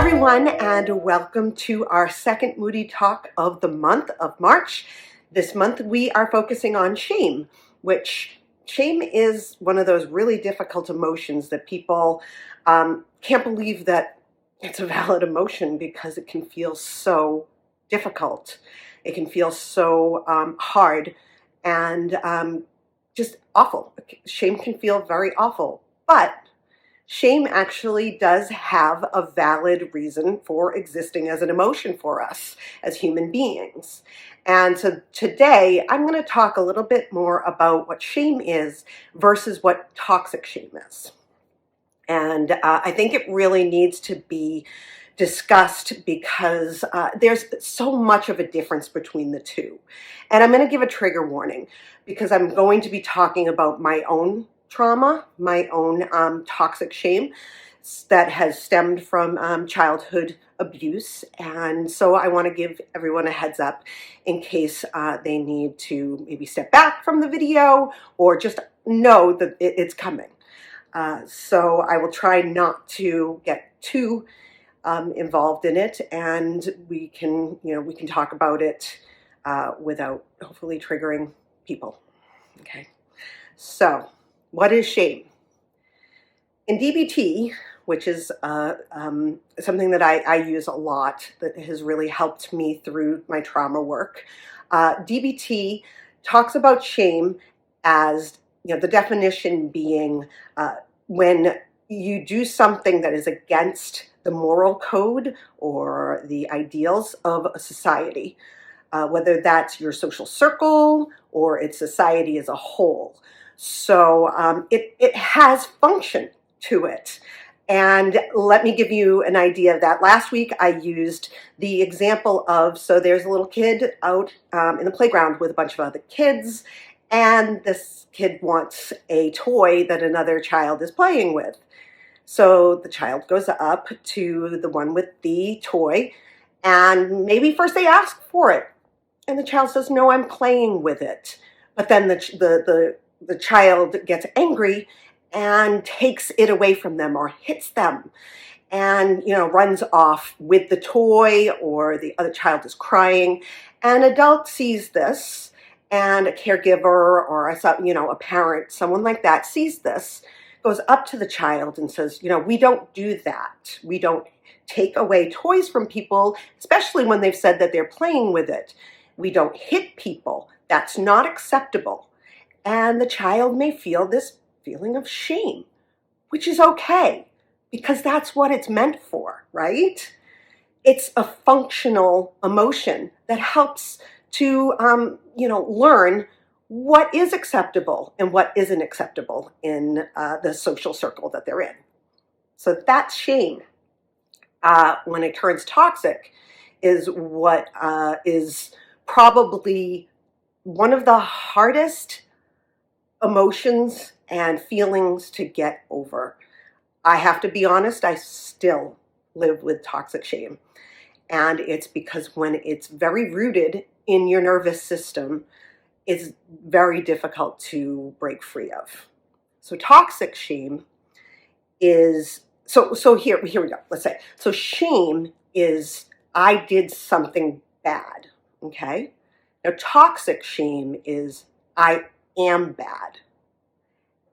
everyone, and welcome to our second Moody Talk of the month of March. This month we are focusing on shame, which shame is one of those really difficult emotions that people can't believe that it's a valid emotion because it can feel so difficult. It can feel so hard and just awful. Shame can feel very awful, but shame actually does have a valid reason for existing as an emotion for us as human beings. And so today I'm going to talk a little bit more about what shame is versus what toxic shame is. And I think it really needs to be discussed because there's so much of a difference between the two. And I'm going to give a trigger warning because I'm going to be talking about my own trauma, my own toxic shame that has stemmed from childhood abuse. And so I want to give everyone a heads up in case they need to maybe step back from the video or just know that it's coming. So I will try not to get too involved in it, and we can talk about it without hopefully triggering people. Okay, so what is shame? In DBT, which is something that I use a lot that has really helped me through my trauma work, DBT talks about shame as, the definition being when you do something that is against the moral code or the ideals of a society, whether that's your social circle or its society as a whole. So it has function to it. And let me give you an idea of that. Last week I used the example of, so there's a little kid out in the playground with a bunch of other kids, and this kid wants a toy that another child is playing with. So the child goes up to the one with the toy, and maybe first they ask for it, and the child says, "No, I'm playing with it." But then the child gets angry and takes it away from them or hits them and runs off with the toy, or the other child is crying. An adult sees this, and a caregiver or a parent, someone like that sees this, goes up to the child and says, "We don't do that. We don't take away toys from people, especially when they've said that they're playing with it. We don't hit people. That's not acceptable." And the child may feel this feeling of shame, which is okay, because that's what it's meant for, right? It's a functional emotion that helps to, learn what is acceptable and what isn't acceptable in the social circle that they're in. So that's shame. When it turns toxic is what is probably one of the hardest emotions and feelings to get over. I have to be honest, I still live with toxic shame. And it's because when it's very rooted in your nervous system, it's very difficult to break free of. So toxic shame is, so here we go, let's say. So shame is, I did something bad, okay? Now toxic shame is, I am bad.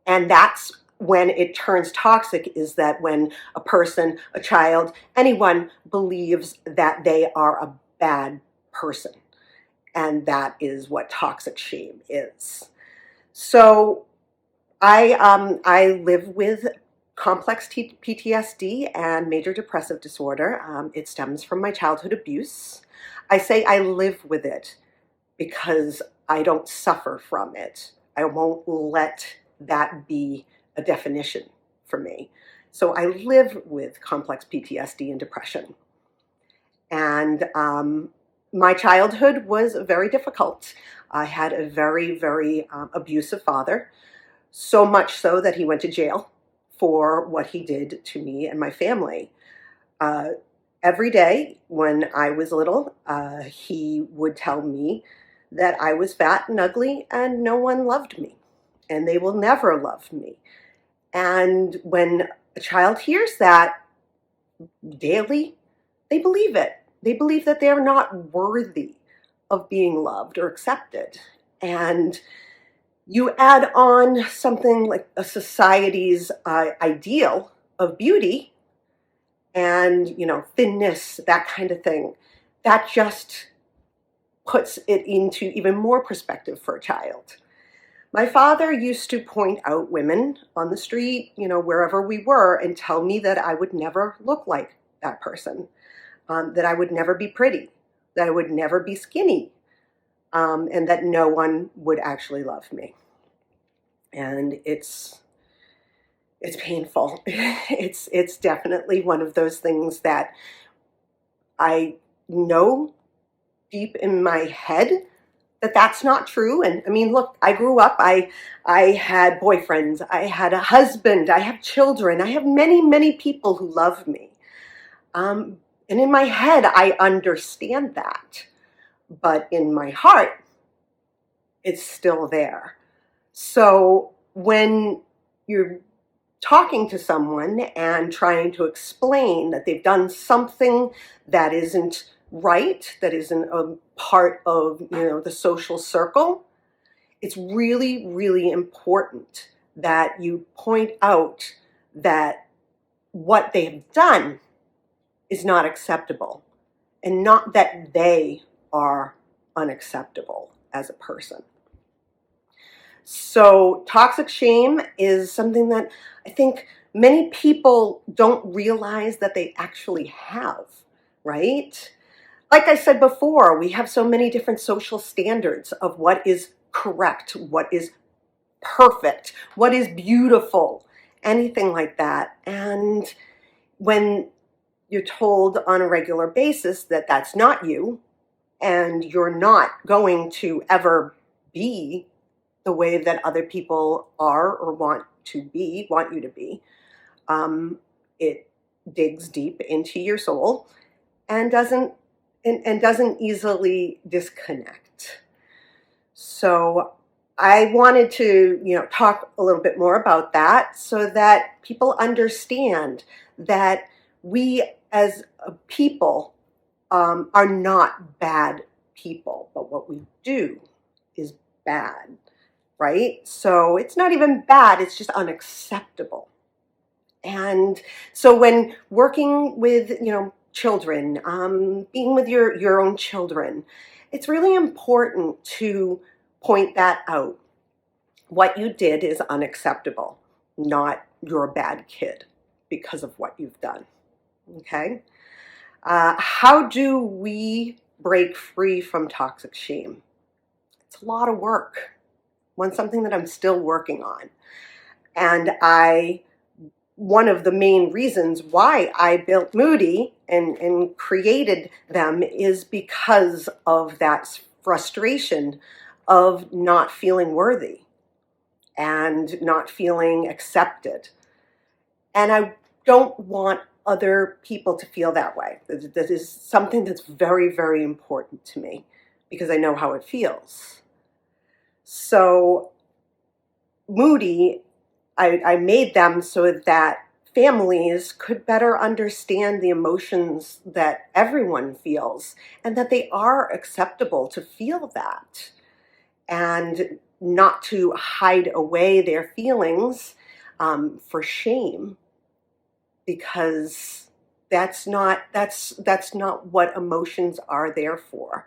And that's when it turns toxic, is that when a person, a child, anyone believes that they are a bad person. And that is what toxic shame is. So I live with complex PTSD and major depressive disorder. It stems from my childhood abuse. I say I live with it because I don't suffer from it. I won't let that be a definition for me. So I live with complex PTSD and depression. And my childhood was very difficult. I had a very, very abusive father, so much so that he went to jail for what he did to me and my family. Every day when I was little, he would tell me that I was fat and ugly and no one loved me and they will never love me. And when a child hears that daily, they believe it. They believe that they're not worthy of being loved or accepted. And you add on something like a society's ideal of beauty and, thinness, that kind of thing. That just puts it into even more perspective for a child. My father used to point out women on the street, wherever we were, and tell me that I would never look like that person, that I would never be pretty, that I would never be skinny, and that no one would actually love me. And it's painful. It's definitely one of those things that I know deep in my head that that's not true. And I mean, look, I grew up, I had boyfriends, I had a husband, I have children, I have many, many people who love me. And in my head, I understand that. But in my heart, it's still there. So when you're talking to someone and trying to explain that they've done something that isn't right, that isn't a part of the social circle, it's really, really important that you point out that what they've done is not acceptable, and not that they are unacceptable as a person. So toxic shame is something that I think many people don't realize that they actually have, right? Like I said before, we have so many different social standards of what is correct, what is perfect, what is beautiful, anything like that. And when you're told on a regular basis that that's not you, and you're not going to ever be the way that other people are or want you to be, it digs deep into your soul and doesn't easily disconnect. So I wanted to, talk a little bit more about that so that people understand that we as a people are not bad people, but what we do is bad, right? So it's not even bad, it's just unacceptable. And so when working with, children, being with your own children, it's really important to point that out. What you did is unacceptable, not you're a bad kid because of what you've done, okay? How do we break free from toxic shame? It's a lot of work. Something that I'm still working on. And one of the main reasons why I built Moody and created them is because of that frustration of not feeling worthy and not feeling accepted. And I don't want other people to feel that way. That is something that's very, very important to me because I know how it feels. So Moody, I made them so that families could better understand the emotions that everyone feels and that they are acceptable to feel that and not to hide away their feelings for shame, because that's not what emotions are there for.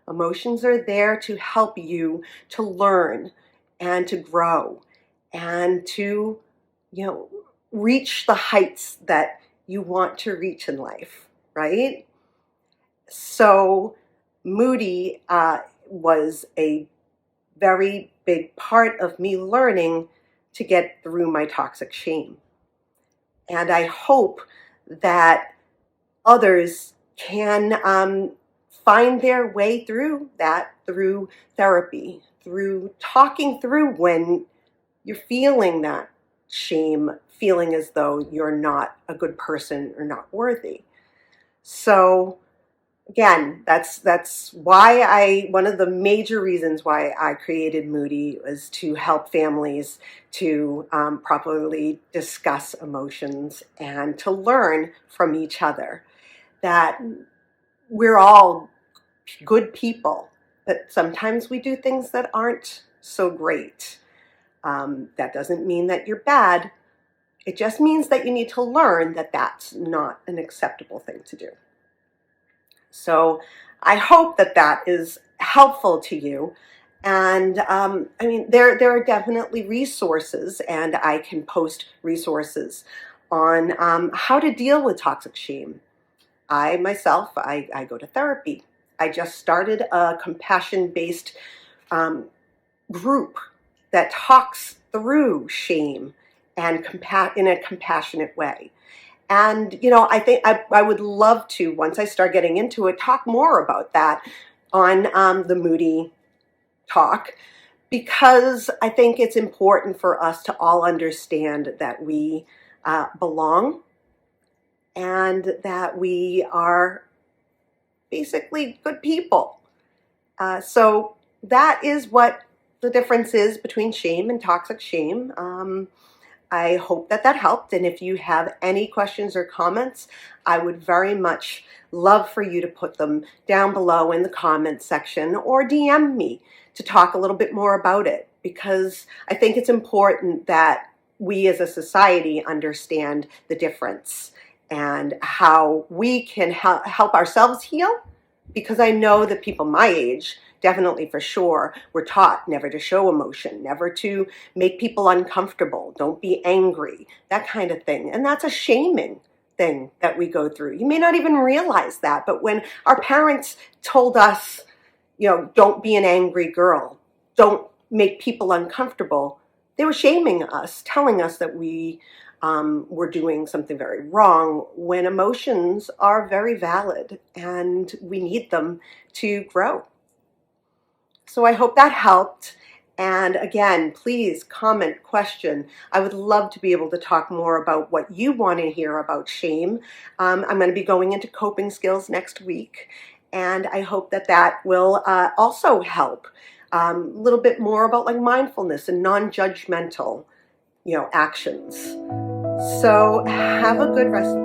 Emotions are there to help you to learn and to grow and to, reach the heights that you want to reach in life, right? So Moody was a very big part of me learning to get through my toxic shame. And I hope that others can find their way through that through therapy, through talking through when you're feeling that shame, feeling as though you're not a good person or not worthy. So again, that's why one of the major reasons why I created Moody was to help families to properly discuss emotions and to learn from each other. that we're all good people, but sometimes we do things that aren't so great. That doesn't mean that you're bad. It just means that you need to learn that that's not an acceptable thing to do. So I hope that that is helpful to you. And I mean, there are definitely resources, and I can post resources on how to deal with toxic shame. I myself, I go to therapy. I just started a compassion-based group that talks through shame and in a compassionate way. And, you know, I think I would love to, once I start getting into it, talk more about that on the Moody talk, because I think it's important for us to all understand that we belong and that we are basically good people. So that is what the difference is between shame and toxic shame. I hope that that helped, and if you have any questions or comments, I would very much love for you to put them down below in the comments section or DM me to talk a little bit more about it, because I think it's important that we as a society understand the difference and how we can help ourselves heal, because I know that people my age, definitely for sure, were taught never to show emotion, never to make people uncomfortable, don't be angry, that kind of thing. And that's a shaming thing that we go through. You may not even realize that, but when our parents told us, you know, don't be an angry girl, don't make people uncomfortable, they were shaming us, telling us that we were doing something very wrong, when emotions are very valid and we need them to grow. So I hope that helped. And again, please comment, question. I would love to be able to talk more about what you want to hear about shame. I'm going to be going into coping skills next week, and I hope that that will also help. A little bit more about like mindfulness and non-judgmental, you know, actions. So have a good rest